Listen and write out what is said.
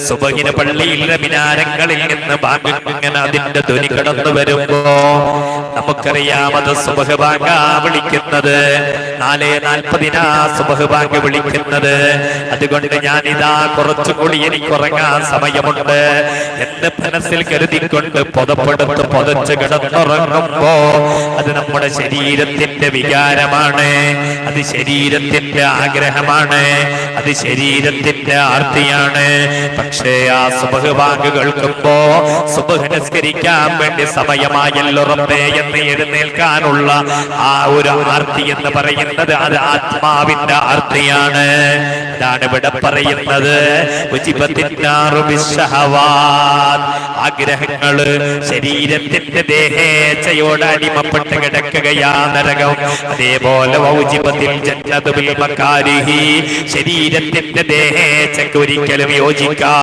സുബഹിന് പള്ളിയിലെ മിനാരങ്ങളിൽ നിന്ന് ബാങ്ക് ഇങ്ങനെ അതിന്റെ ധ്വനി കടന്നു വരുമ്പോ നമുക്കറിയാം അത് സുബഹ് ബാങ്കാ വിളിക്കുന്നത്. 4:40 സുബഹ് ബാങ്ക് വിളിക്കുന്നത്. അതുകൊണ്ട് ഞാനിതാ കുറച്ചുകൂടി എനിക്ക് ഉറങ്ങാൻ സമയമുണ്ട് എന്ന് മനസ്സിൽ കരുതിക്കൊണ്ട് പുതപ്പെടുത്ത് പുതച്ച് കിടന്നുറങ്ങുമ്പോ അത് നമ്മുടെ ശരീരത്തിന്റെ വികാരമാണ്, അത് ശരീരത്തിന്റെ ആഗ്രഹമാണ്, അത് ശരീരത്തിന്റെ ആർത്തിയാണ്. പക്ഷേ ആ സുബഹ് ബാങ്ക് കേൾക്കുമ്പോ സുബഹ് നിസ്കരിക്കാൻ വേണ്ടി സമയമായല്ലോ റബ്ബേ എന്ന് എഴുന്നേൽക്കാനുള്ള ആ ഒരു ആർത്തി എന്ന് പറയുന്നത് അത് ആത്മാവിന്റെ ആർത്തിയാണ്. അതാണ് ഇവിടെ പറയുന്നത് ആഗ്രഹങ്ങള് ശരീരത്തിന്റെ ദേഹേച്ഛയോട് അടിമപ്പെട്ട് കിടക്കുകയാ നരകം. അതേപോലെ ശരീരത്തിന്റെ ദേഹേച്ഛക്ക് ഒരിക്കലും യോജിക്കാ